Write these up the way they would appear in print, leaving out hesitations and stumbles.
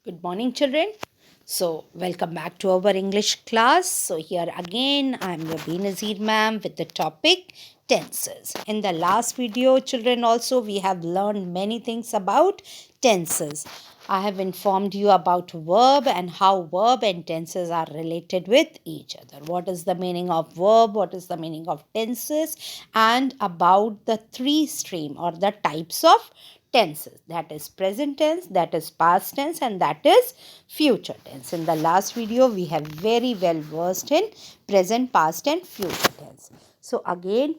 Good morning, children. So, welcome back to our English class. So, here again, I'm your Benazir ma'am with the topic tenses. In the last video, children, also we have learned many things about tenses. I have informed you about verb and how verb and tenses are related with each other. What is the meaning of verb? What is the meaning of tenses? And about the three stream or the types of tenses, that is present tense, that is past tense, and that is future tense. In the last video we have very well versed in present, past and future tense. So again,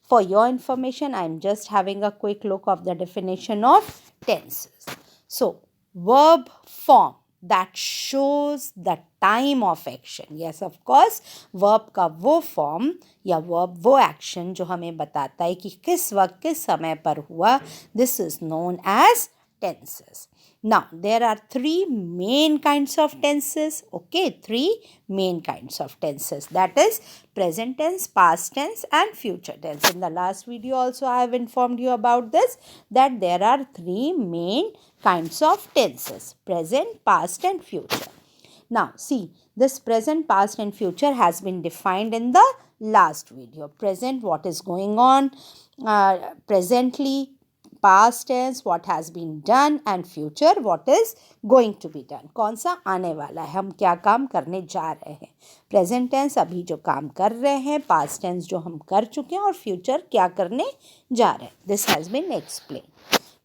for your information, I am just having a quick look of the definition of tenses. So verb form that shows the time of action. Yes, of course, verb का वो form या verb वो action जो हमें बताता है कि किस वक्त किस समय पर हुआ, this is known as tenses. Now, there are three main kinds of tenses. Okay, three main kinds of tenses. That is present tense, past tense and future tense. In the last video also I have informed you about this, that there are three main kinds of tenses: present, past and future. Now, see, this present, past and future has been defined in the last video. Present, what is going on presently. Past tense, what has been done, and future, what is going to be done. कौन सा आने वाला है, हम क्या काम करने जा रहे हैं. प्रेजेंट टेंस अभी जो काम कर रहे हैं, पास्ट टेंस जो हम कर चुके हैं, और फ्यूचर क्या करने जा रहे हैं. This has been explain.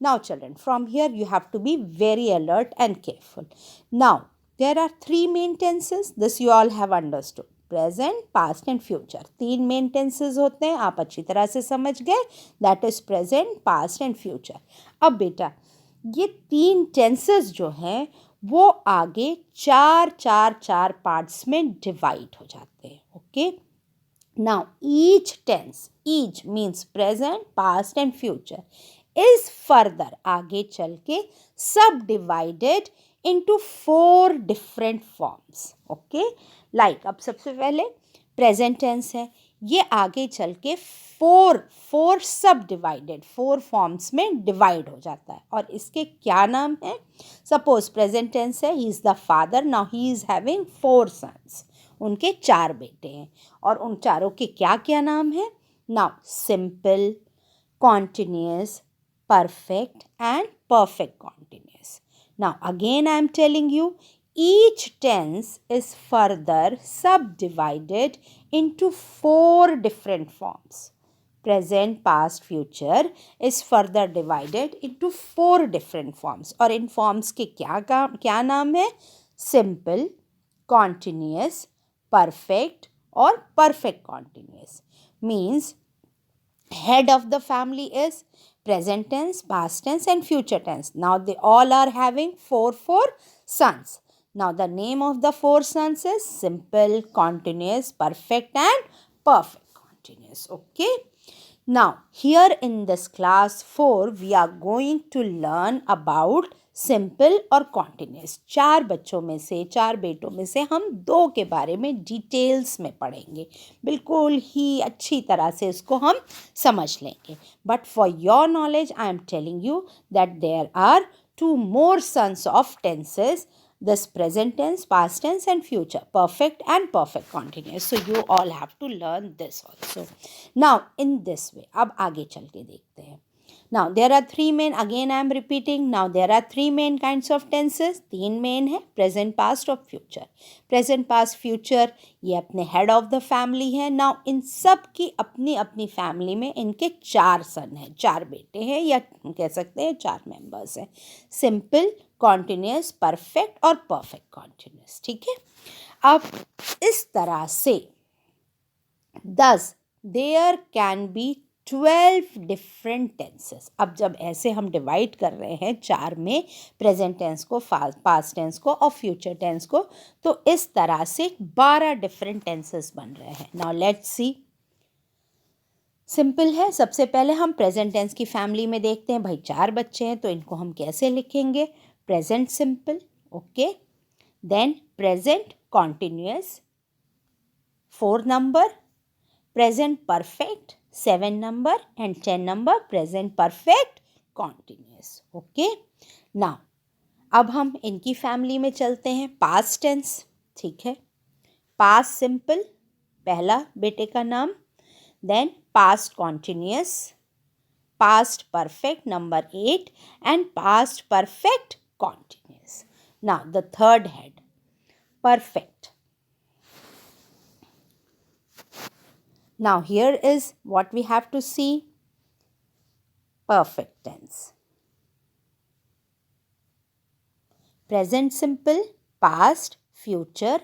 Now children, from here you have to be very alert and careful. Now, there are three main tenses. This you all have understood. Present, past and future, तीन main tenses होते हैं. आप अच्छी तरह से समझ गए. That is present, past and future. अब बेटा, ये तीन टेंसेज जो हैं वो आगे चार चार चार पार्ट्स में डिवाइड हो जाते हैं. Okay, now each tense, each means present, past and future, is further, आगे चल के सब divided into four different forms. Okay, like अब सबसे पहले प्रेजेंट टेंस है, ये आगे चल के फोर सब डिवाइडेड, फोर फॉर्म्स में डिवाइड हो जाता है. और इसके क्या नाम है? सपोज प्रेजेंट टेंस है, he is the father. Now he is having 4 sons. उनके 4 बेटे हैं और उन चारों के क्या क्या नाम है? Now simple, continuous, perfect and perfect continuous. Now again I am telling you, each tense is further subdivided into 4 different forms. Present, past, future is further divided into 4 different forms. और इन forms के क्या नाम है? Simple, continuous, perfect और perfect continuous. Means head of the family is present tense, past tense and future tense. Now they all are having four sons. Now the name of the 4 sons is simple, continuous, perfect and perfect continuous. Okay. Now here in this class 4 we are going to learn about simple और continuous. 4 बच्चों में से, 4 बेटों में से हम 2 के बारे में डिटेल्स में पढ़ेंगे. बिल्कुल ही अच्छी तरह से इसको हम समझ लेंगे. But for your knowledge I am telling you that there are 2 more sons of tenses. This present tense, past tense and future, perfect and perfect continuous. So you all have to learn this also. Now in this way, अब आगे चल के देखते हैं. Now there are 3 main, again I am repeating, now there are 3 main kinds of tenses. 3 main है, present, past और future. Present, past, future ये अपने head of the family है. Now इन सब की अपनी अपनी family में इनके 4 सन हैं, 4 बेटे हैं, या कह सकते हैं 4 members हैं. Simple, continuous, perfect और perfect continuous. ठीक है. अब इस तरह से thus there can be 12 different tenses. अब जब ऐसे हम डिवाइड कर रहे हैं 4 में, प्रेजेंट टेंस को, पास्ट टेंस को और फ्यूचर टेंस को, तो इस तरह से 12 डिफरेंट टेंसेस बन रहे हैं. Now let's see. सिंपल है. सबसे पहले हम प्रेजेंट टेंस की फैमिली में देखते हैं. भाई 4 बच्चे हैं तो इनको हम कैसे लिखेंगे? Present simple. Okay, then present continuous 4 number, present perfect 7 number and 10 number present perfect continuous. Okay, now अब हम इनकी फैमिली में चलते हैं. पास्ट टेंस, ठीक है. पास्ट सिंपल पहला बेटे का नाम, then past continuous, past perfect number 8, and past perfect continuous. Now the third head, perfect. Now here is what we have to see. Perfect tense. Present simple, past, future,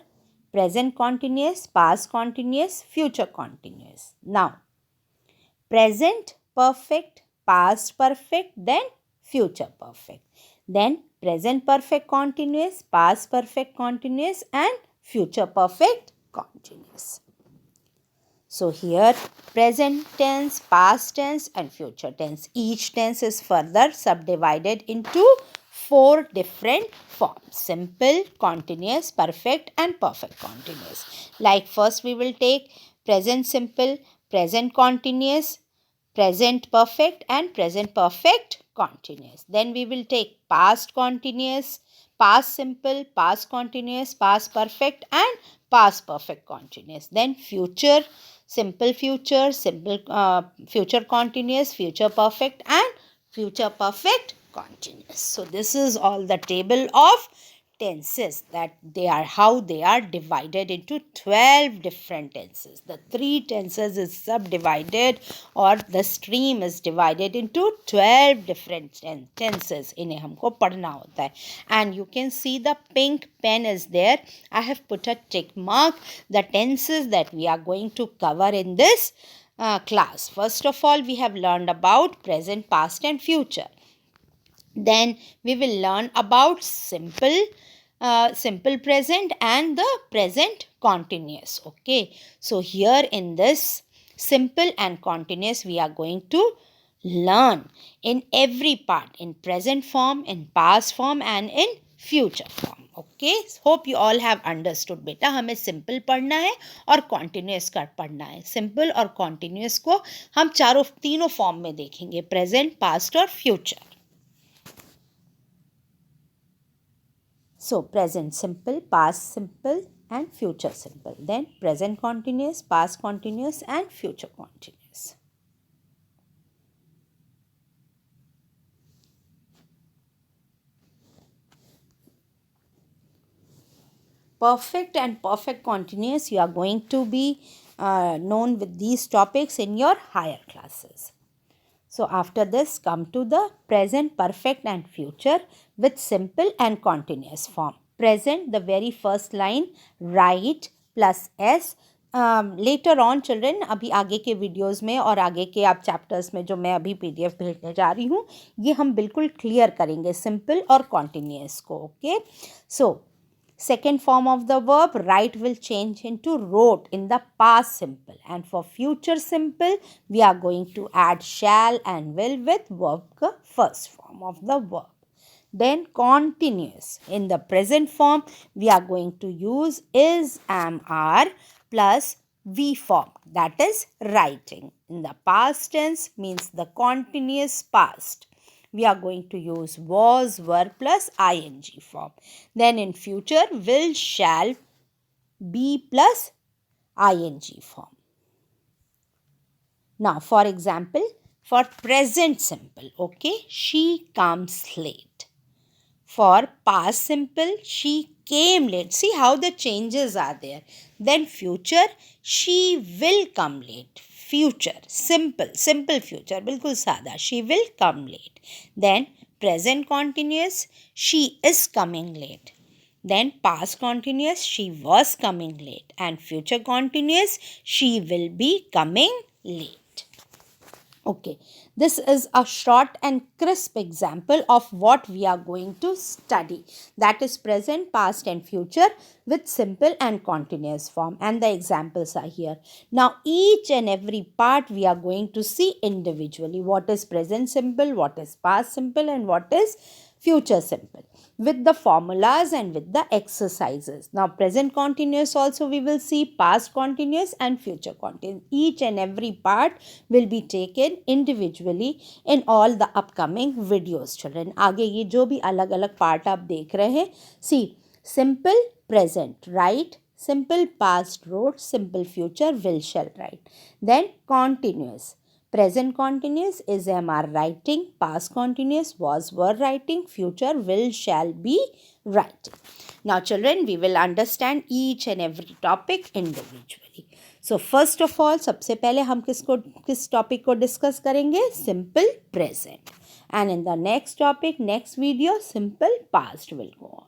present continuous, past continuous, future continuous. Now present perfect, past perfect, then future perfect, then present perfect continuous, past perfect continuous, and future perfect continuous. So here present tense, past tense, and future tense. Each tense is further subdivided into 4 different forms: simple, continuous, perfect, and perfect continuous. Like first we will take present simple, present continuous, present perfect, and present perfect continuous. Then we will take past continuous, past simple, past continuous, past perfect, and past perfect continuous. Then future simple, future simple, future continuous, future perfect, and future perfect continuous. So this is all the table of tenses, that they are how they are divided into 12 different tenses. The 3 tenses is subdivided, or the stream is divided into 12 different tenses. इन्हें हमको पढ़ना होता है. And you can see the pink pen is there. I have put a tick mark the tenses that we are going to cover in this class. First of all, we have learned about present, past, and future. Then we will learn about simple present and the present continuous. Okay, so here in this simple and continuous, we are going to learn in every part, in present form, in past form, and in future form. Okay, hope you all have understood. बेटा हमें simple पढ़ना है और continuous का पढ़ना है. Simple और continuous को हम तीनों form में देखेंगे, present, past और future. So present simple, past simple, and future simple. Then present continuous, past continuous, and future continuous. Perfect and perfect continuous, you are going to be known with these topics in your higher classes. So after this, come to the present, perfect, and future with simple and continuous form. Present, the very first line, write plus s. Later on children, अभी आगे के videos में और आगे के आप chapters में जो मैं अभी पीडीएफ भेजने जा रही हूँ, ये हम बिल्कुल क्लियर करेंगे सिंपल और कॉन्टिन्यूअस को. Okay, so second form of the verb, write will change into wrote in the past simple, and for future simple we are going to add shall and will with verb ka first form of the verb. Then continuous, in the present form we are going to use is, am, are plus V form, that is writing. In the past tense means the continuous past, we are going to use was, were plus ing form. Then in future, will, shall, be plus ing form. Now for example, for present simple, okay, she comes late. For past simple, she came late. See how the changes are there. Then future, she will come late. Future, simple future, बिल्कुल सादा, she will come late. Then present continuous, she is coming late. Then past continuous, she was coming late. And future continuous, she will be coming late. Okay, this is a short and crisp example of what we are going to study. That is present, past, and future with simple and continuous form. And the examples are here. Now, each and every part we are going to see individually. What is present simple, what is past simple, and what is future simple with the formulas and with the exercises. Now present continuous also we will see, past continuous and future continuous. Each and every part will be taken individually in all the upcoming videos children. आगे ये जो भी अलग अलग part आप देख रहे हैं, see simple present write, simple past wrote, simple future will shall write. Then continuous. Present continuous is MR writing, past continuous was were writing, future will shall be writing. Now children, we will understand each and every topic individually. So first of all, सबसे पहले हम किस topic को discuss करेंगे? Simple present. And in the next topic, next video, simple past will go on.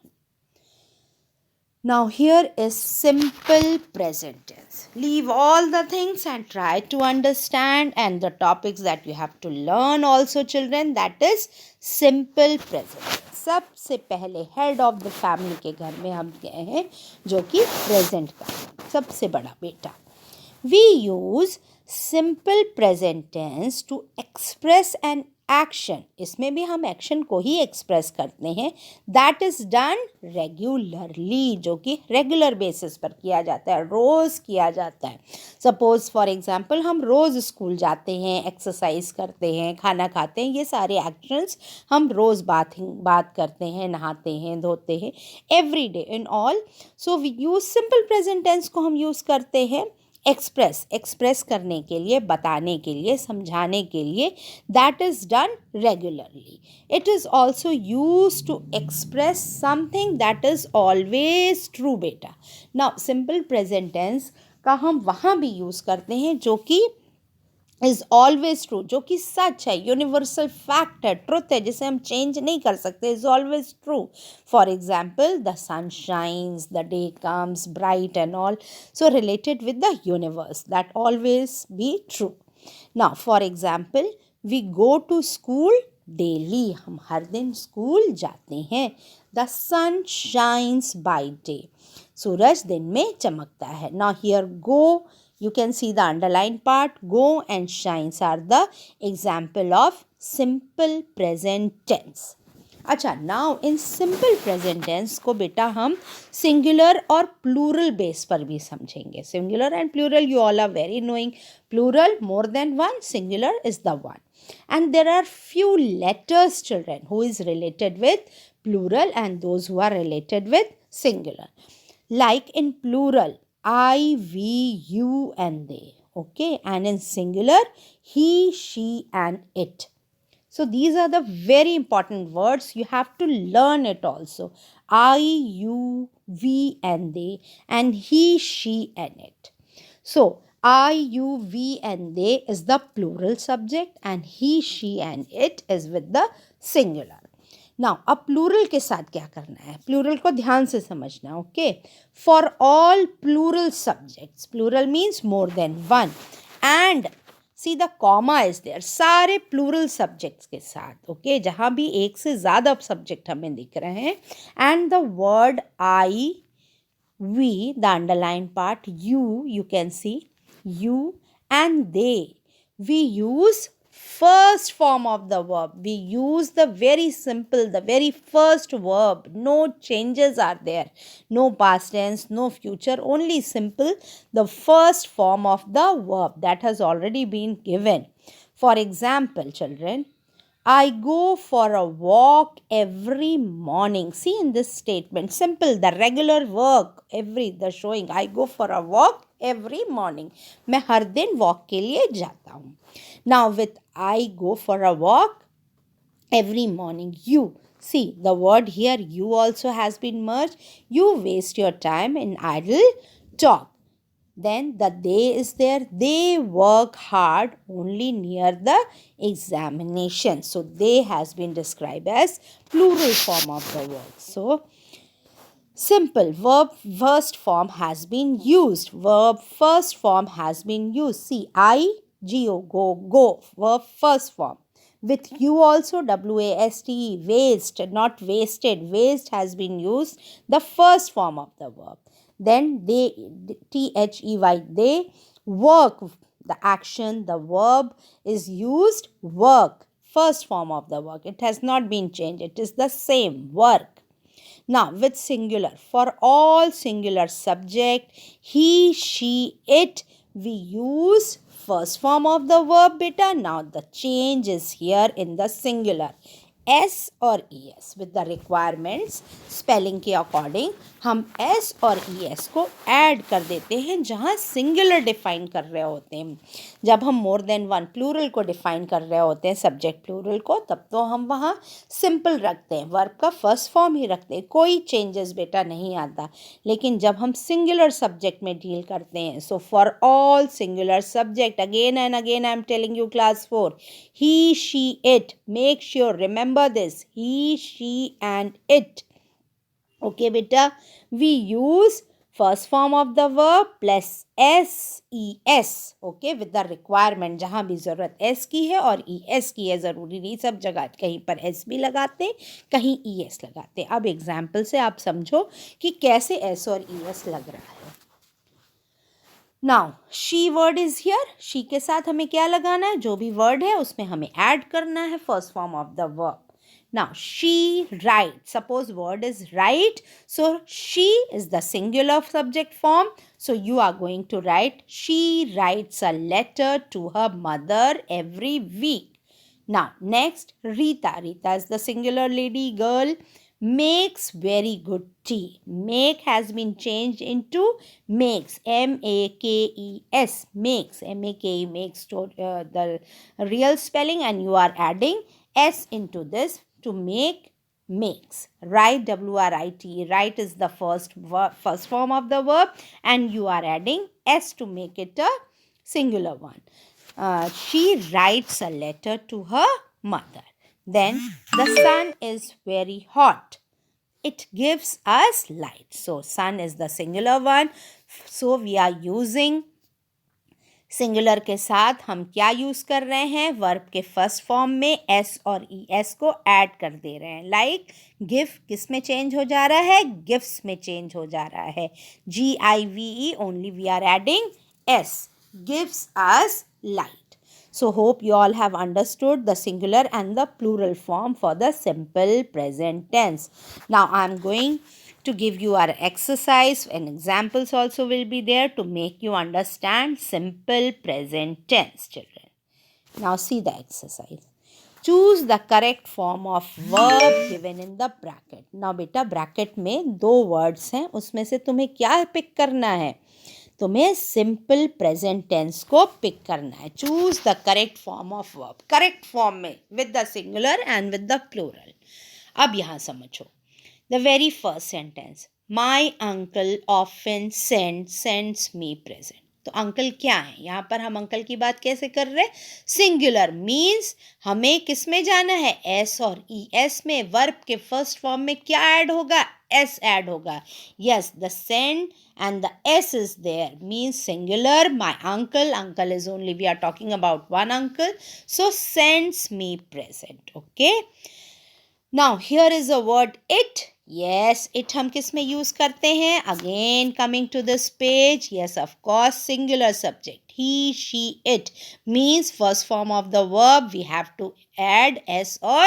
Now here is simple present tense. Leave all the things and try to understand, and the topics that you have to learn also children, that is simple present tense. सबसे पहले head of the family के घर में हम गए हैं जो कि present का सबसे बड़ा बेटा. We use simple present tense to express an action. इसमें भी हम एक्शन को ही एक्सप्रेस करते हैं. दैट इज डन रेगुलरली, जो कि रेगुलर बेसिस पर किया जाता है, रोज किया जाता है. सपोज फॉर एग्जाम्पल हम रोज स्कूल जाते हैं, एक्सरसाइज करते हैं, खाना खाते हैं, ये सारे एक्शंस हम रोज बात करते हैं, नहाते हैं, धोते हैं, every day in all. So we use simple present tense को हम यूज करते हैं एक्सप्रेस करने के लिए, बताने के लिए, समझाने के लिए. That is done regularly. It is also use to express something that is always true बेटा. नाउ सिंपल प्रेजेंट टेंस का हम वहाँ भी यूज़ करते हैं जो कि इज़ ऑलवेज ट्रू, जो कि सच है, यूनिवर्सल फैक्ट है, ट्रुथ है, जिसे हम चेंज नहीं कर सकते. Is always true. For example the sun shines, the day comes bright and all. So related with the universe, that always be true. Now for example we go to school daily, हम हर दिन school जाते हैं. The sun shines by day, सूरज दिन में चमकता है. Now here go, you can see the underlined part. Go and shines are the example of simple present tense. अच्छा, now in simple present tense को बेटा हम singular और plural base पर भी समझेंगे. Singular and plural you all are very knowing. Plural more than one, singular is the one. And there are few letters children who is related with plural and those who are related with singular. Like in plural, I, we, you and they. Okay, and in singular, he, she and it. So these are the very important words. You have to learn it also. I, you, we and they, and he, she and it. So I, you, we and they is the plural subject and he, she and it is with the singular. Now अब plural के साथ क्या करना है, plural को ध्यान से समझना. Okay, for all plural subjects, plural means more than one, and see the comma is there, सारे प्लूरल सब्जेक्ट्स के साथ. ओके, जहाँ भी एक से ज़्यादा सब्जेक्ट हमें दिख रहे हैं. And the word I, we, the underline part, you can see you, and they. We use first form of the verb. We use the very simple, the very first verb. No changes are there. No past tense, no future, only simple, the first form of the verb that has already been given. For example, children, I go for a walk every morning. See in this statement, simple, the regular work, the showing, I go for a walk every morning. मैं हर दिन walk के लिए जाता हूँ. Now with I go for a walk every morning, you. See the word here, you also has been merged. You waste your time in idle talk. Then the they is there. They work hard only near the examination. So they has been described as plural form of the word. So simple, verb first form has been used. Verb first form has been used. See, I, go, verb first form. With you also, W-A-S-T, waste, not wasted. Waste has been used, the first form of the verb. Then they, T-H-E-Y, they work, the action, the verb is used, work, first form of the work. It has not been changed. It is the same work. Now with singular, for all singular subject, he, she, it, we use first form of the verb beta. Now the change is here in the singular, s और es with the requirements spelling के according हम s और es को add कर देते हैं जहाँ singular define कर रहे होते हैं. जब हम मोर देन वन प्लूरल को डिफाइन कर रहे होते हैं, सब्जेक्ट प्लूरल को, तब तो हम वहाँ सिंपल रखते हैं, वर्ब का फर्स्ट फॉर्म ही रखते हैं, कोई चेंजेस बेटा नहीं आता. लेकिन जब हम सिंगुलर सब्जेक्ट में डील करते हैं, so for all singular subject, again and again I am telling you class 4, he, she, it, make sure remember this, he, she and it. Okay beta, we use first form of the verb plus s, okay, with the requirement. जहाँ भी ज़रूरत s की है और es की है, ज़रूरी नहीं सब जगह कहीं पर s भी लगाते हैं, कहीं es लगाते हैं. अब एग्जाम्पल से आप समझो कि कैसे s और es लग रहा है. Now she word is here. She के साथ हमें क्या लगाना है, जो भी वर्ड है उसमें हमें ऐड करना है first form of the verb. Now she write, suppose word is right, so she is the singular subject form, so you are going to write, she writes a letter to her mother every week. Now next, Rita. Rita is the singular lady, girl, makes very good tea. Make has been changed into makes, makes, makes, make, makes to the real spelling, and you are adding s into this to make makes. Write, write, write is the first form of the verb, and you are adding s to make it a singular one. She writes a letter to her mother. Then the sun is very hot. It gives us light. So sun is the singular one. So we are using singular के साथ हम क्या use कर रहे हैं, verb के first form में S और ई एस को ऐड कर दे रहे हैं. लाइक गिव किस में चेंज हो जा रहा है, गिफ्ट्स में चेंज हो जा रहा है. GIVE only we are adding S, gives us light. So hope you all have understood the singular and the plural form for the simple present tense. Now I am going to give you our exercise, and examples also will be there to make you understand simple present tense, children. Now see the exercise. Choose the correct form of verb given in the bracket. Now बेटा bracket में दो words हैं, उसमें से तुम्हें क्या pick करना है, तुम्हें सिंपल प्रेजेंट टेंस को पिक करना है. Choose the correct form of verb, correct form में with the singular and with the plural. अब यहाँ समझो the very first sentence, my uncle often sends me present. तो अंकल क्या है, यहाँ पर हम अंकल की बात कैसे कर रहे हैं, सिंगुलर, मीन्स हमें किस में जाना है, एस और ई एस में. वर्ब के फर्स्ट फॉर्म में क्या ऐड होगा, एस ऐड होगा. Yes, the send and the s is there, means singular. My uncle is only, we are talking about one uncle, so sends me present. Okay, now here is a word it. Yes, it हम किस में use करते हैं, again coming to this page. Yes, of course, singular subject, he, she, it, means first form of the verb we have to add s or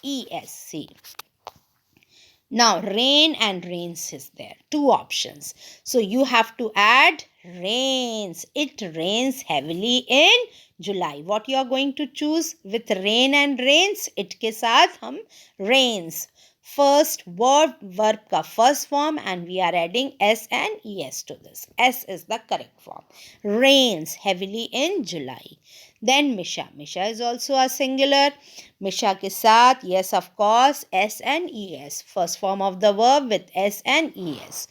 esc. Now rain and rains is there, two options, so you have to add rains. It rains heavily in July. What you are going to choose with rain and rains, it के साथ हम rains, first verb का first form, and we are adding s and es to this. S is the correct form. Rains heavily in July. Then Misha. Misha is also a singular. Misha के साथ, yes of course, s and es. First form of the verb with s and es.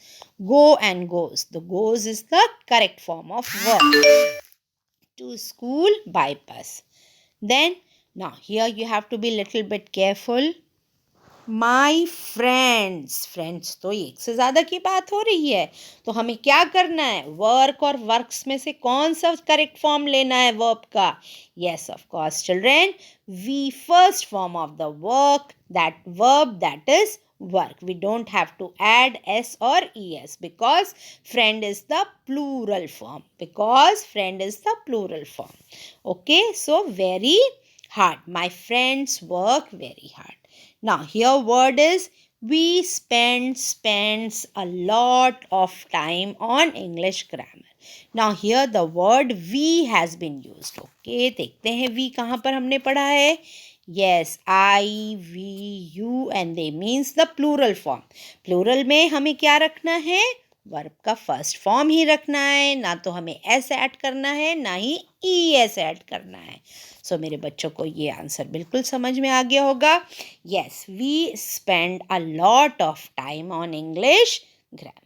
Go and goes. The goes is the correct form of verb. To school by bus. Then, now here you have to be little bit careful. My friends, friends तो एक से ज़्यादा की बात हो रही है, तो हमें क्या करना है, वर्क और वर्क्स में से कौन सा करेक्ट फॉर्म लेना है वर्ब का. Yes of course children, we first form of the work, that verb that is work. We don't have to add s or es because friend is the plural form. Okay, so very hard. My friends work very hard. Now here word is we spends a lot of time on English grammar. Now here the word we has been used. Okay, देखते हैं we कहाँ पर हमने पढ़ा है. Yes, I, we, you and they means the plural form. Plural में हमें क्या रखना है? वर्ब का फर्स्ट फॉर्म ही रखना है, ना तो हमें एस ऐड करना है ना ही ई एस ऐड करना है. सो मेरे बच्चों को ये आंसर बिल्कुल समझ में आ गया होगा. Yes, we spend a lot of time on English grammar.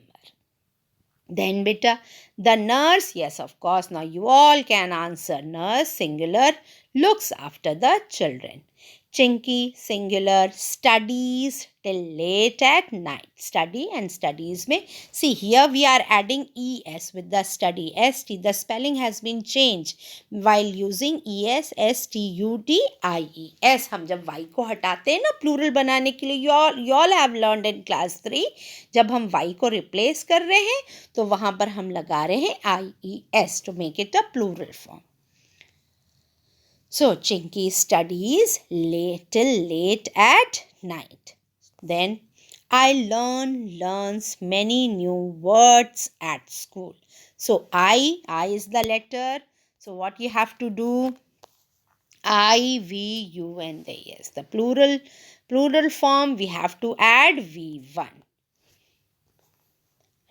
Then beta, the nurse, yes of course, now you all can answer. Nurse singular, looks after the children. Chinky singular, studies till late at night. Study and studies में, see here we are adding es with the study st. The spelling has been changed while using es studies. हम जब y को हटाते हैं ना plural बनाने के लिए, you all have learned in class 3, जब हम y को रिप्लेस कर रहे हैं तो वहाँ पर हम लगा रहे हैं ies to make it a plural form. So, Chinky studies till late at night. Then, I learns many new words at school. So, I is the letter. So, what you have to do? I, we, you and they. Yes, the plural form we have to add V1.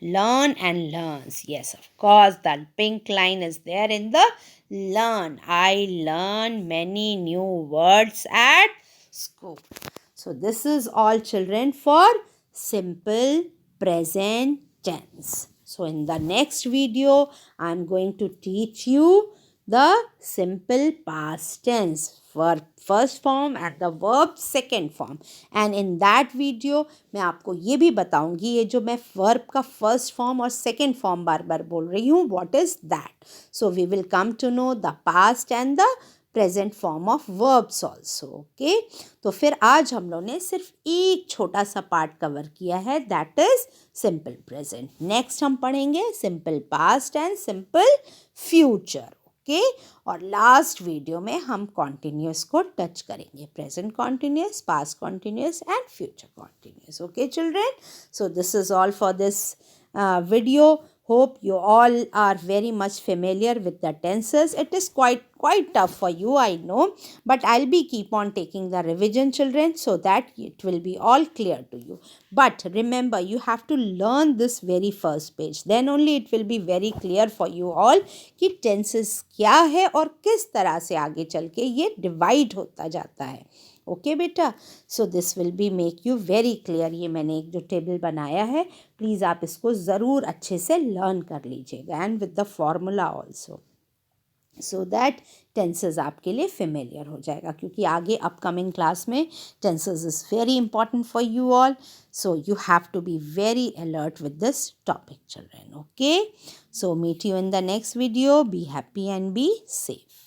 Learn and learns. Yes, of course, the pink line is there in the learn. I learn many new words at school. So this is all, children, for simple present tense. So in the next video, I am going to teach you the simple past tense, verb first form and the verb second form. And in that video मैं आपको ये भी बताऊंगी, ये जो मैं verb का first form और second form बार बार बोल रही हूँ, what is that. So we will come to know the past and the present form of verbs also. Okay, तो फिर आज हम लोगों ने सिर्फ एक छोटा सा पार्ट कवर किया है, that is simple present. Next हम पढ़ेंगे simple past and simple future. Okay, और लास्ट वीडियो में हम कॉन्टिन्यूस को टच करेंगे, present continuous, past continuous and future continuous. Okay children, so this is all for this video. Hope you all are very much familiar with the tenses. It is quite tough for you, I know, but I'll be keep on taking the revision, children, so that it will be all clear to you. But remember, you have to learn this very first page, then only it will be very clear for you all कि tenses क्या है और किस तरह से आगे चल के ये divide होता जाता है. ओके बेटा, so this will be make you very clear. ये मैंने एक जो टेबल बनाया है, प्लीज़ आप इसको ज़रूर अच्छे से लर्न कर लीजिएगा and with the formula also, so that tenses आपके लिए फेमिलियर हो जाएगा, क्योंकि आगे अपकमिंग क्लास में tenses is very important for you all. So you have to be very alert with this topic children. Okay, so meet you in the next video. Be happy and be safe.